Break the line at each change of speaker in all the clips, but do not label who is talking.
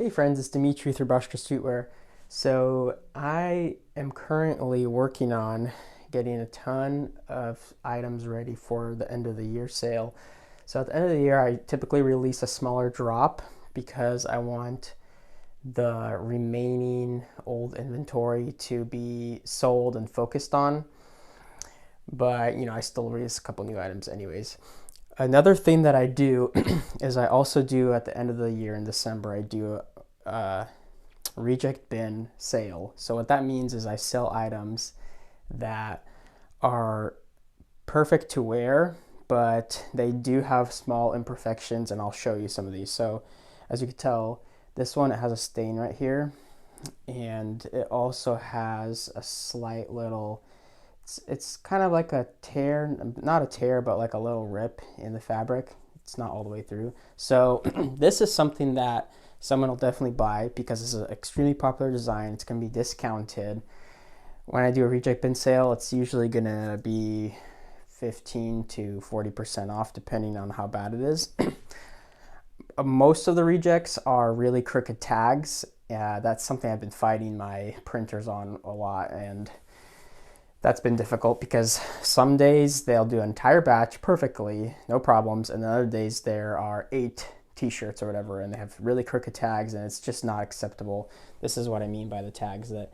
Hey friends, it's Dimitri through Brushka Streetwear. So I am currently working on getting a ton of items ready for the end of the year sale. So at the end of the year, I typically release a smaller drop because I want the remaining old inventory to be sold and focused on. But I still release a couple new items anyways. Another thing that I do is I also do at the end of the year in December, I do a reject bin sale. So what that means is I sell items that are perfect to wear, but they do have small imperfections, and I'll show you some of these. So as you can tell, this one, it has a stain right here, and it also has a slight little, it's kind of like a tear, not a tear, but like a little rip in the fabric. It's not all the way through. So this is something that someone will definitely buy because this is an extremely popular design. It's going to be discounted. When I do a reject bin sale, it's usually going to be 15 to 40% off depending on how bad it is. Most of the rejects are really crooked tags. That's something I've been fighting my printers on a lot, and that's been difficult because some days they'll do an entire batch perfectly, no problems, and then other days there are 8 t-shirts or whatever, and they have really crooked tags, and it's just not acceptable. This is what I mean by the tags, that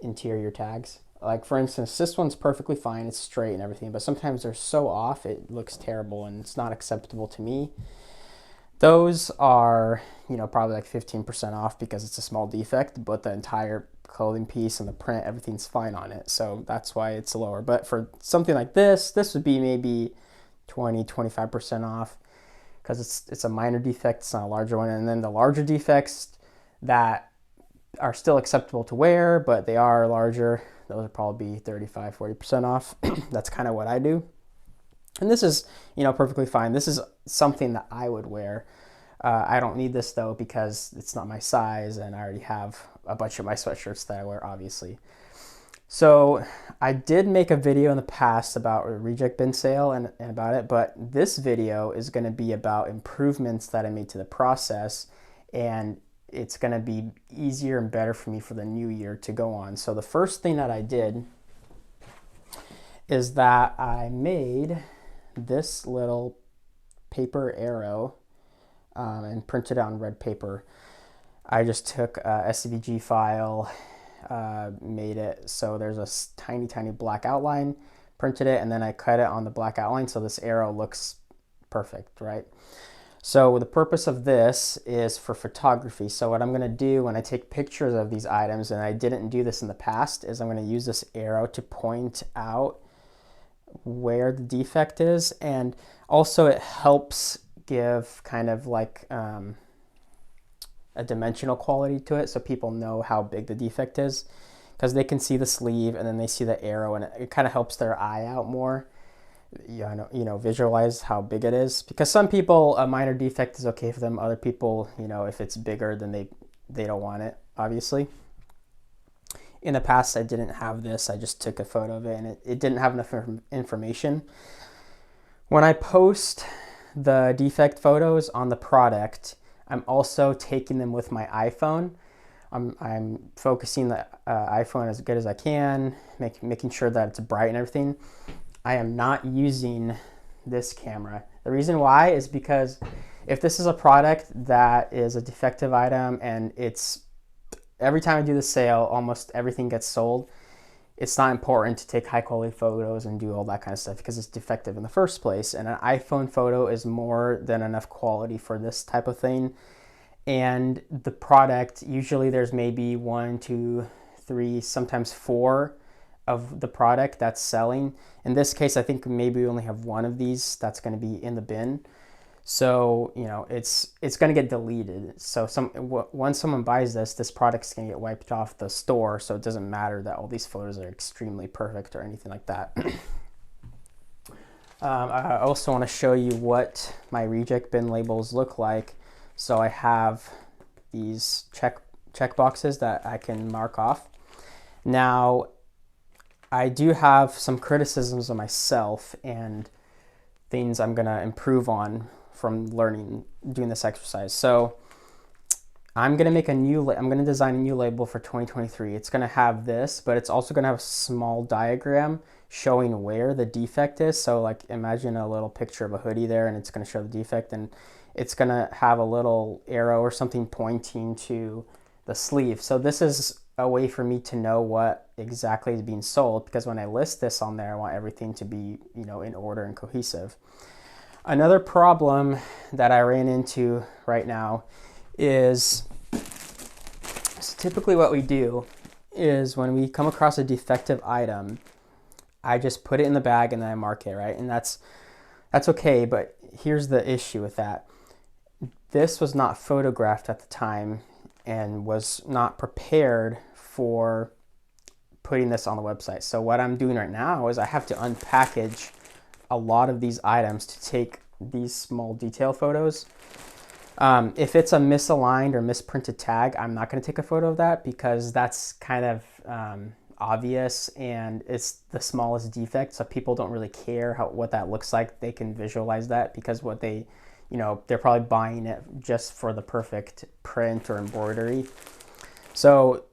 interior tags. Like for instance, this one's perfectly fine, it's straight and everything, but sometimes they're so off it looks terrible and it's not acceptable to me. Those are, probably like 15% off because it's a small defect, but the entire clothing piece and the print, everything's fine on it. So that's why it's lower. But for something like this would be maybe 20-25% off because it's a minor defect, it's not a larger one. And then the larger defects that are still acceptable to wear, but they are larger, those would probably be 35-40% off. That's kind of what I do. And this is, perfectly fine. This is something that I would wear. I don't need this though because it's not my size, and I already have a bunch of my sweatshirts that I wear, obviously. So I did make a video in the past about a reject bin sale and about it, but this video is going to be about improvements that I made to the process, and it's going to be easier and better for me for the new year to go on. So the first thing that I did is that I made this little paper arrow and printed it on red paper. I just took a SVG file, made it so there's a tiny black outline, printed it, and then I cut it on the black outline so this arrow looks perfect, right? So the purpose of this is for photography. So what I'm going to do when I take pictures of these items, and I didn't do this in the past, is I'm going to use this arrow to point out where the defect is, and also it helps give kind of like a dimensional quality to it so people know how big the defect is, because they can see the sleeve and then they see the arrow, and it kind of helps their eye out more. Visualize how big it is, because some people a minor defect is okay for them, other people, if it's bigger then they don't want it, obviously. In the past I didn't have this, I just took a photo of it and it didn't have enough information. When I post the defect photos on the product, I'm also taking them with my iPhone. I'm focusing the iPhone as good as I can, making sure that it's bright and everything. I am not using this camera. The reason why is because if this is a product that is a defective item and every time I do the sale, almost everything gets sold, it's not important to take high quality photos and do all that kind of stuff because it's defective in the first place. And an iPhone photo is more than enough quality for this type of thing. And the product, usually there's maybe 1, 2, 3, sometimes 4 of the product that's selling. In this case, I think maybe we only have 1 of these that's going to be in the bin. So, it's going to get deleted. So once someone buys this product's going to get wiped off the store. So it doesn't matter that all these photos are extremely perfect or anything like that. I also want to show you what my reject bin labels look like. So I have these check boxes that I can mark off. Now, I do have some criticisms of myself and things I'm going to improve on from doing this exercise. So I'm gonna make I'm gonna design a new label for 2023. It's gonna have this, but it's also gonna have a small diagram showing where the defect is. So like imagine a little picture of a hoodie there, and it's gonna show the defect, and it's gonna have a little arrow or something pointing to the sleeve. So this is a way for me to know what exactly is being sold, because when I list this on there, I want everything to be, you know, in order and cohesive. Another problem that I ran into right now is, so typically what we do is when we come across a defective item, I just put it in the bag and then I mark it, right? And that's okay, but here's the issue with that. This was not photographed at the time and was not prepared for putting this on the website. So what I'm doing right now is I have to unpackage a lot of these items to take these small detail photos. If it's a misaligned or misprinted tag, I'm not going to take a photo of that because that's kind of obvious and it's the smallest defect, so people don't really care what that looks like. They can visualize that because what they, you know, they're probably buying it just for the perfect print or embroidery. So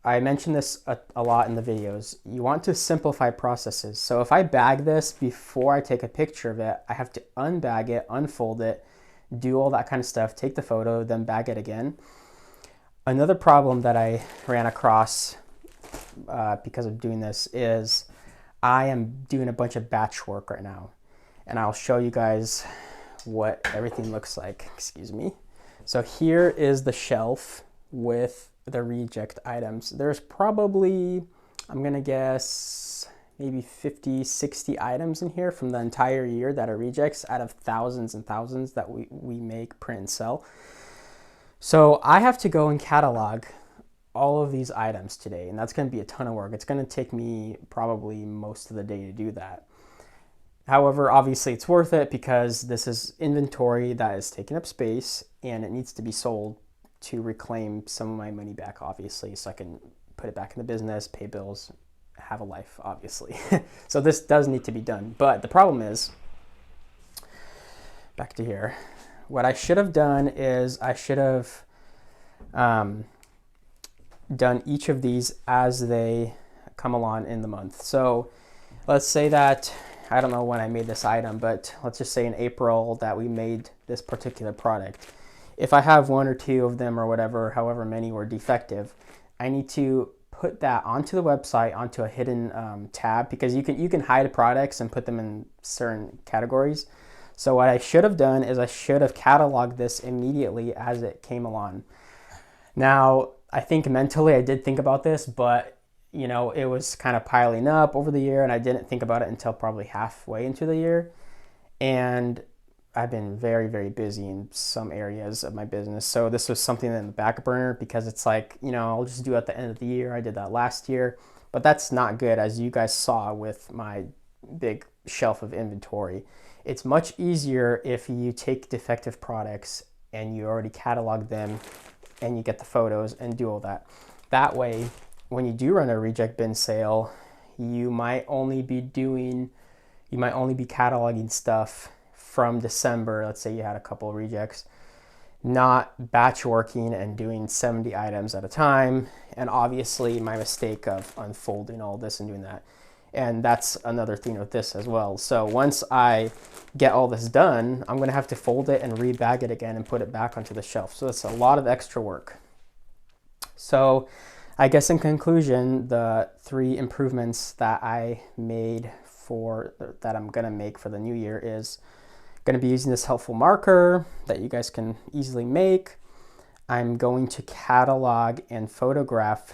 I mentioned this a lot in the videos. You want to simplify processes. So if I bag this before I take a picture of it, I have to unbag it, unfold it, do all that kind of stuff, take the photo, then bag it again. Another problem that I ran across because of doing this is I am doing a bunch of batch work right now, and I'll show you guys what everything looks like. Excuse me. So here is the shelf with the reject items. There's probably, I'm gonna guess, maybe 50, 60 items in here from the entire year that are rejects out of thousands and thousands that we make, print, and sell. So I have to go and catalog all of these items today, and that's going to be a ton of work. It's going to take me probably most of the day to do that. However, obviously it's worth it because this is inventory that is taking up space and it needs to be sold to reclaim some of my money back, obviously, so I can put it back in the business, pay bills, have a life, obviously. So this does need to be done. But the problem is, back to here, what I should have done is I should have done each of these as they come along in the month. So let's say that, I don't know when I made this item, but let's just say in April that we made this particular product. If I have one or two of them or whatever, however many were defective, I need to put that onto the website, onto a hidden tab, because you can hide products and put them in certain categories. So what I should have done is I should have cataloged this immediately as it came along. Now, I think mentally I did think about this, but you know, it was kind of piling up over the year and I didn't think about it until probably halfway into the year. And I've been very, very busy in some areas of my business. So this was something in the back burner because it's like, you know, I'll just do it at the end of the year. I did that last year, but that's not good, as you guys saw with my big shelf of inventory. It's much easier if you take defective products and you already catalog them and you get the photos and do all that. That way, when you do run a reject bin sale, you might only be cataloging stuff from December. Let's say you had a couple of rejects, not batch working and doing 70 items at a time. And obviously my mistake of unfolding all this and doing that. And that's another thing with this as well. So once I get all this done, I'm gonna have to fold it and rebag it again and put it back onto the shelf. So it's a lot of extra work. So I guess in conclusion, the 3 improvements that I made that I'm gonna make for the new year is gonna be using this helpful marker that you guys can easily make. I'm going to catalog and photograph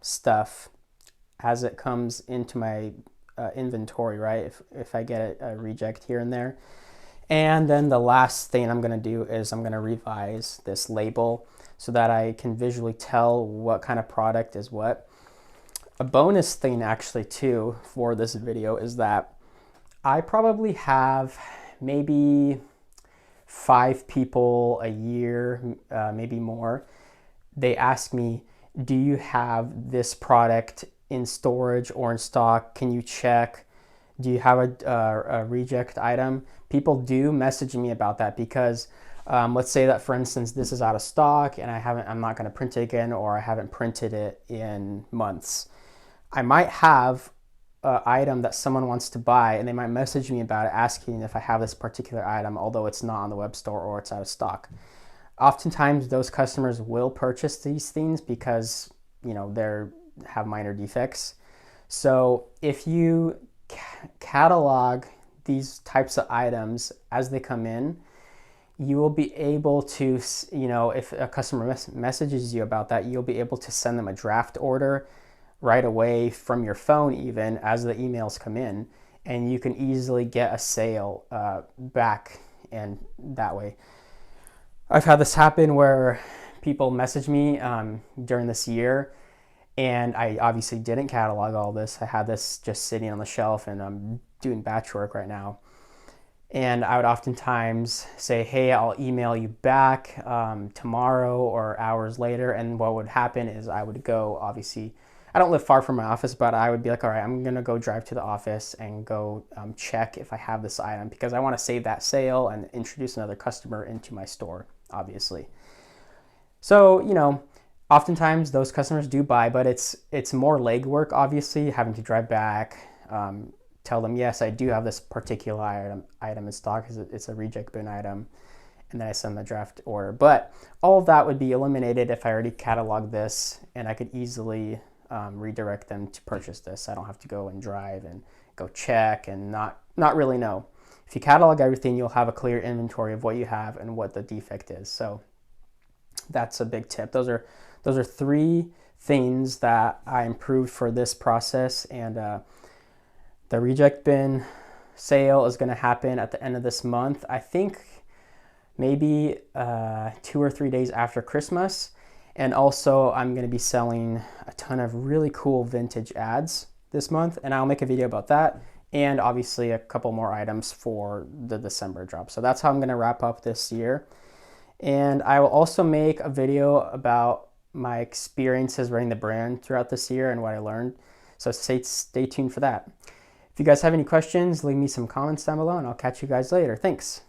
stuff as it comes into my inventory, right? If I get a reject here and there. And then the last thing I'm gonna do is I'm gonna revise this label so that I can visually tell what kind of product is what. A bonus thing actually too for this video is that I probably have maybe 5 people a year, maybe more. They ask me, do you have this product in storage or in stock? Can you check? Do you have a reject item? People do message me about that because Let's say that, for instance, this is out of stock and I'm not going to print it again, or I haven't printed it in months. I might have an item that someone wants to buy, and they might message me about it, asking if I have this particular item, although it's not on the web store or it's out of stock. Oftentimes, those customers will purchase these things because they have minor defects. So if you catalog these types of items as they come in, you will be able to, if a customer messages you about that, you'll be able to send them a draft order right away from your phone, even as the emails come in, and you can easily get a sale back, and that way. I've had this happen where people message me during this year, and I obviously didn't catalog all this. I had this just sitting on the shelf, and I'm doing batch work right now. And I would oftentimes say, hey, I'll email you back tomorrow or hours later. And what would happen is I would go, obviously, I don't live far from my office, but I would be like, all right, I'm going to go drive to the office and go check if I have this item, because I want to save that sale and introduce another customer into my store, obviously. So, oftentimes those customers do buy, but it's more legwork, obviously, having to drive back, tell them, yes, I do have this particular item in stock. It's a reject bin item, and then I send the draft order. But all of that would be eliminated if I already cataloged this, and I could easily redirect them to purchase this. I don't have to go and drive and go check and not really know. If you catalog everything, you'll have a clear inventory of what you have and what the defect is. So that's a big tip. Those are 3 things that I improved for this process, and the reject bin sale is going to happen at the end of this month. I think maybe 2 or 3 days after Christmas. And also, I'm going to be selling a ton of really cool vintage ads this month, and I'll make a video about that, and obviously a couple more items for the December drop. So that's how I'm going to wrap up this year. And I will also make a video about my experiences running the brand throughout this year and what I learned. So stay tuned for that. If you guys have any questions, leave me some comments down below, and I'll catch you guys later. Thanks.